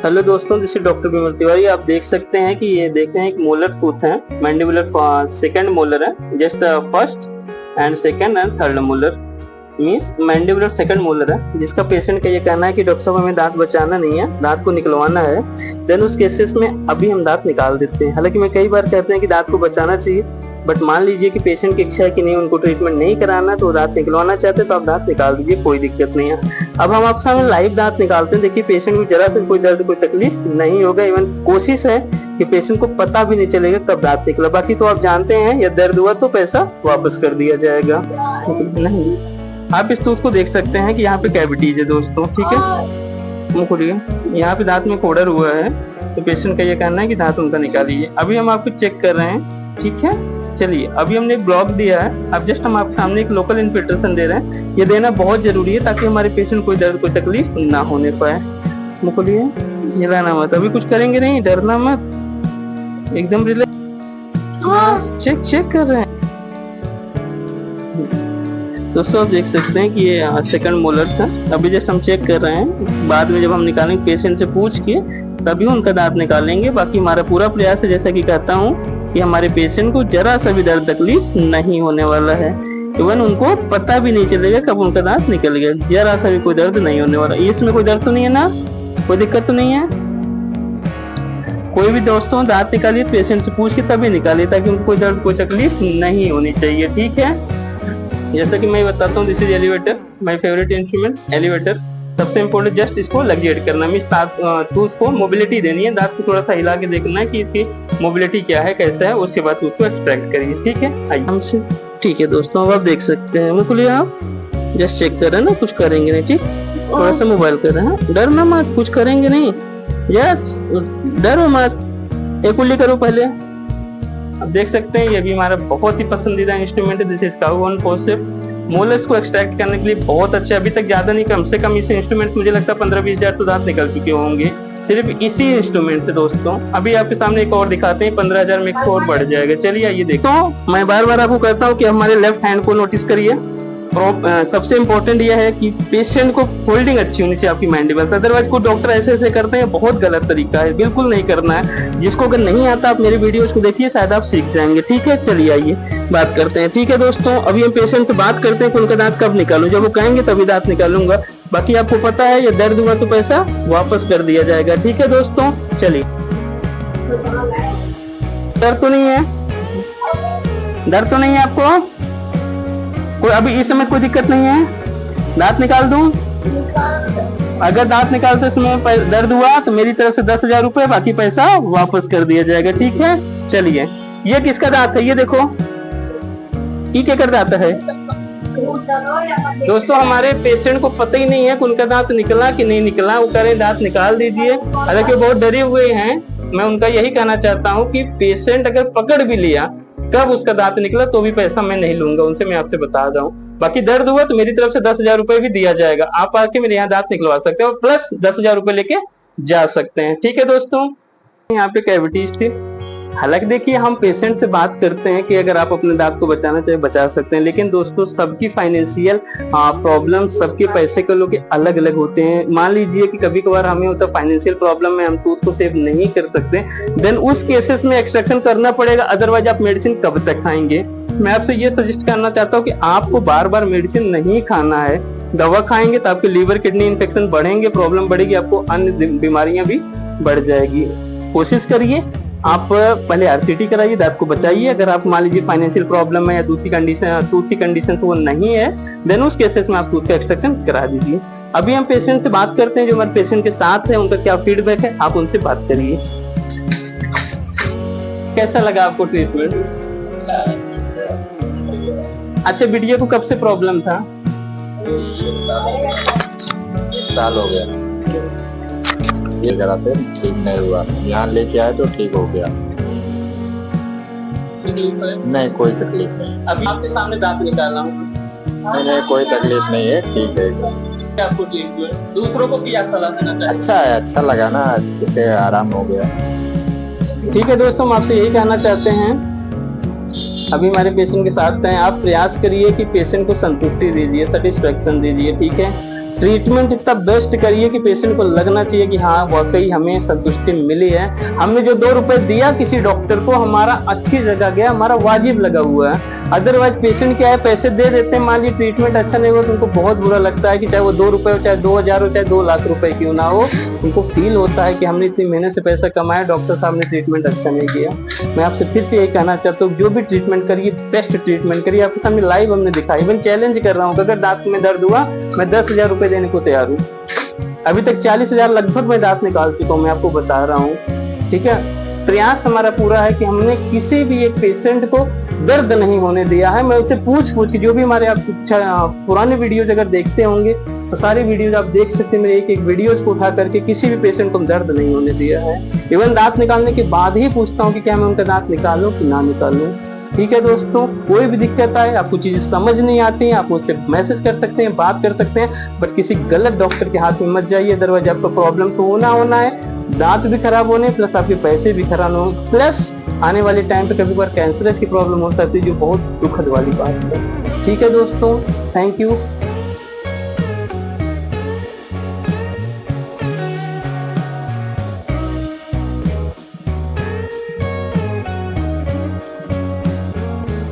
Hello दोस्तों, this is doctor विमल तिवारी। आप देख सकते हैं कि ये देखें एक मोलर टूथ है, मैंडिबुलर सेकंड मोलर है, just first and second and third molar means mandibular second molar है, जिसका पेशेंट का ये कहना है कि डॉक्टर साहब हमें दांत बचाना नहीं है, दांत को निकलवाना है। देन उस केसेस में अभी हम दांत निकाल देते हैं। हालांकि मैं कई बार कहते हैं कि दांत को बचाना चाहिए, बट मान लीजिए कि पेशेंट की इच्छा है कि नहीं, उनको ट्रीटमेंट नहीं कराना, तो दांत निकलवाना चाहते हैं तो आप दांत निकाल दीजिए, कोई दिक्कत नहीं है। अब हम आपके सामने लाइव दांत निकालते हैं। देखिए पेशेंट को जरा से कोई दर्द कोई तकलीफ नहीं होगा। इवन कोशिश है कि पेशेंट को पता भी नहीं चलेगा कब दांत निकला। बाकी तो आप जानते हैं, या दर्द हुआ तो पैसा वापस कर दिया जाएगा। नहीं, आप इस टूथ को देख सकते हैं कि यहाँ पे कैविटीज है दोस्तों, ठीक है। मुंह खोलिए, यहाँ पे दांत में कोडर हुआ है, तो पेशेंट का ये कहना है कि दांत उनका निकालिए। अभी हम आपको चेक कर रहे हैं, ठीक है। चलिए, अभी हमने एक ब्लॉक दिया है, अब जस्ट हम आपके सामने एक लोकल इन्फिल्ट्रेशन दे रहे हैं। ये देना बहुत जरूरी है ताकि हमारे पेशेंट कोई दर्द कोई तकलीफ ना होने पाए। मुंह खोलिए, हिलाना मत, अभी कुछ करेंगे नहीं, डरना मत, एकदम रिलैक्स। चेक कर रहे हैं दोस्तों। आप देख सकते हैं कि ये सेकंड मोलर्स है। अभी जस्ट हम चेक कर रहे हैं, बाद में जब हम निकालेंगे पेशेंट से पूछ के तभी उनका दांत निकालेंगे। बाकी हमारा पूरा प्रयास है, जैसा कि कहता हूँ, कि हमारे पेशेंट को जरा सा भी दर्द तकलीफ नहीं होने वाला है। इवन उनको पता भी नहीं चलेगा कब उनका दांत निकल गया, जरा सा भी कोई दर्द नहीं होने वाला। इसमें कोई दर्द तो नहीं है ना, कोई दिक्कत तो नहीं है। कोई भी दोस्तों दांत निकालिए पेशेंट से पूछ के तभी निकालिए, ताकि उनको कोई दर्द कोई तकलीफ नहीं होनी चाहिए, ठीक है। जैसा कि मैं बताता हूँ, this is elevator, my favourite instrument elevator. सबसे इम्पोर्टेंट जस्ट इसको लग्जिएट करना, मींस टूथ को मोबिलिटी देनी है, दांत को थोड़ा सा हिला के देखना है कि इसकी मोबिलिटी क्या है, कैसा है, उसके बाद टूथ को एक्सट्रैक्ट करिए, ठीक है। आइए हमसे, ठीक है दोस्तों। अब आप देख सकते हैं, मुझे आप जस्ट चेक कर रहे हैं ना, कुछ करेंगे नहीं, ठीक। थोड़ा सा मोबाइल कर रहे हैं, डरना मत, कुछ करेंगे नहीं, यस, डरो मत। एक उल्ली करो पहले। अब देख सकते हैं, ये भी हमारा बहुत ही पसंदीदा इंस्ट्रूमेंट है, this is cow forceps. Molars को एक्सट्रैक्ट करने के लिए बहुत अच्छा। अभी तक ज्यादा नहीं, कम से कम इस इंस्ट्रूमेंट मुझे लगता है 15-20 हजार तो दांत निकल चुके होंगे सिर्फ इसी इंस्ट्रूमेंट से दोस्तों। अभी आपके सामने एक और दिखाते हैं, 15,000 में एक और बढ़ जाएगा। चलिए आइए देखो। मैं बार बार आपको कहता हूँ कि हमारे लेफ्ट हैंड को नोटिस करिए। सबसे इम्पोर्टेंट यह है कि पेशेंट को होल्डिंग अच्छी होनी चाहिए आपकी मैंडिबल। अदरवाइज को डॉक्टर ऐसे करते हैं, बहुत गलत तरीका है, बिल्कुल नहीं करना है। जिसको अगर नहीं आता आप मेरे वीडियोस को देखिए, शायद आप सीख जाएंगे, ठीक है। चलिए आइए बात करते हैं, ठीक है दोस्तों। अभी हम पेशेंट से बात करते हैं कि उनका दांत कब निकालूं। जब वो कहेंगे तभी दांत निकालूंगा। बाकी आपको पता है, ये दर्द हुआ तो पैसा वापस कर दिया जाएगा, ठीक है दोस्तों। चलिए, दर्द तो नहीं है, दर्द तो नहीं है आपको कोई, अभी इस समय कोई दिक्कत नहीं है। दांत निकाल दूं? अगर दांत निकालते समय दर्द हुआ तो मेरी तरफ से 10,000 रुपए, बाकी पैसा वापस कर दिया जाएगा, ठीक है। चलिए, ये किसका दांत है, ये देखो, ये क्या कर दांत है दोस्तों। हमारे पेशेंट को पता ही नहीं है कि उनका दांत निकला कि नहीं निकला, वो कह रहे हैं दांत निकाल दीजिए। हालांकि बहुत डरे हुए हैं। मैं उनका यही कहना चाहता हूँ कि पेशेंट अगर पकड़ भी लिया कब उसका दांत निकला तो भी पैसा मैं नहीं लूंगा उनसे, मैं आपसे बता रहा हूँ। बाकी दर्द हुआ तो मेरी तरफ से 10,000 रुपए भी दिया जाएगा। आप आके मेरे यहाँ दांत निकलवा सकते हैं और प्लस 10,000 रुपए लेके जा सकते हैं, ठीक है दोस्तों। यहाँ पे कैविटीज थी। हालांकि देखिए, हम पेशेंट से बात करते हैं कि अगर आप अपने दांत को बचाना चाहे बचा सकते हैं, लेकिन दोस्तों सबकी फाइनेंशियल प्रॉब्लम, सबके पैसे के लोग अलग अलग होते हैं। मान लीजिए कि कभी कभार हमें होता है फाइनेंशियल प्रॉब्लम में हम टूथ को सेव नहीं कर सकते, देन उस केसेस में एक्सट्रैक्शन करना पड़ेगा, अदरवाइज आप मेडिसिन कब तक खाएंगे। मैं आपसे ये सजेस्ट करना चाहता हूँ कि आपको बार बार मेडिसिन नहीं खाना है। दवा खाएंगे तो आपके लीवर किडनी इन्फेक्शन बढ़ेंगे, प्रॉब्लम बढ़ेगी, आपको अन्य बीमारियां भी बढ़ जाएगी। कोशिश करिए आप पहले आरसीटी कराइए, दांत को बचाइए। अगर आप मान लीजिए फाइनेंशियल प्रॉब्लम है या टूथ की कंडीशन वो नहीं है, देन उस केसेस में आप टूथ का एक्सट्रैक्शन करा दीजिए। अभी हम पेशेंट से बात करते हैं, जो हमारे पेशेंट के साथ है, उनका क्या फीडबैक है, आप उनसे बात करिए। कैसा लगा आपको ट्रीटमेंट? अच्छा, वीडियो को कब से प्रॉब्लम था? साल हो गया ये करा थे, ठीक नहीं हुआ, यहाँ लेके आए तो ठीक हो गया। नहीं, कोई तकलीफ नहीं। अभी आपके सामने दांत निकाला हूँ। नहीं, कोई तकलीफ नहीं है, ठीक है। आपको ट्रीटमेंट दूसरों को क्या सलाह देना चाहिए? अच्छा है, अच्छा लगा ना, अच्छे से आराम हो गया। ठीक है दोस्तों, हम आपसे यही कहना चाहते हैं, अभी हमारे पेशेंट के साथ हैं, आप प्रयास करिए कि पेशेंट को संतुष्टि दीजिए, सेटिस्फेक्शन दीजिए, ठीक है। ट्रीटमेंट इतना बेस्ट करिए कि पेशेंट को लगना चाहिए कि हाँ वाकई हमें संतुष्टि मिली है, हमने जो 2 रुपए दिया किसी डॉक्टर को हमारा अच्छी जगह गया, हमारा वाजिब लगा हुआ है। अदरवाइज पेशेंट क्या है, पैसे दे देते हैं, मान लीजिए ट्रीटमेंट अच्छा नहीं हुआ तो उनको बहुत बुरा लगता है कि चाहे वो 2 रुपए हो, चाहे 2000 हो, चाहे 2 लाख रुपए क्यों ना हो, उनको फील होता है कि हमने इतनी मेहनत से पैसा कमाया, डॉक्टर साहब ने ट्रीटमेंट अच्छा नहीं किया। मैं आपसे फिर से यही कहना चाहता हूँ, जो भी ट्रीटमेंट करिए बेस्ट ट्रीटमेंट करिए। आपके सामने लाइव हमने दिखाई, मैं चैलेंज कर रहा हूँ, अगर दांत में दर्द हुआ मैं 10,000 रुपए देने को तैयार हूँ। अभी तक 40,000 लगभग मैं दांत निकाल चुका हूँ, मैं आपको बता रहा हूँ। ठीक है, प्रयास हमारा पूरा है कि हमने किसी भी एक पेशेंट को दर्द नहीं होने दिया है। मैं उससे पूछ के, जो भी हमारे आप पुराने वीडियोज अगर देखते होंगे तो सारी वीडियोज आप देख सकते हैं, मेरे एक वीडियोज को उठा करके किसी भी पेशेंट को दर्द नहीं होने दिया है। इवन दांत निकालने के बाद ही पूछता हूँ कि क्या मैं उनका दांत निकालूं कि ना निकालूं। ठीक है दोस्तों, कोई भी दिक्कत आए, आपको चीजें समझ नहीं आती हैं, आप मुझसे मैसेज कर सकते हैं, बात कर सकते हैं, बट किसी गलत डॉक्टर के हाथ में मत जाइए। अदरवाइज आपका प्रॉब्लम तो होना है, दांत भी खराब होने प्लस आपके पैसे भी खराब होने, प्लस आने वाले टाइम पे कभी बार कैंसर की प्रॉब्लम हो सकती है, जो बहुत दुखद वाली बात है। ठीक है दोस्तों, थैंक यू।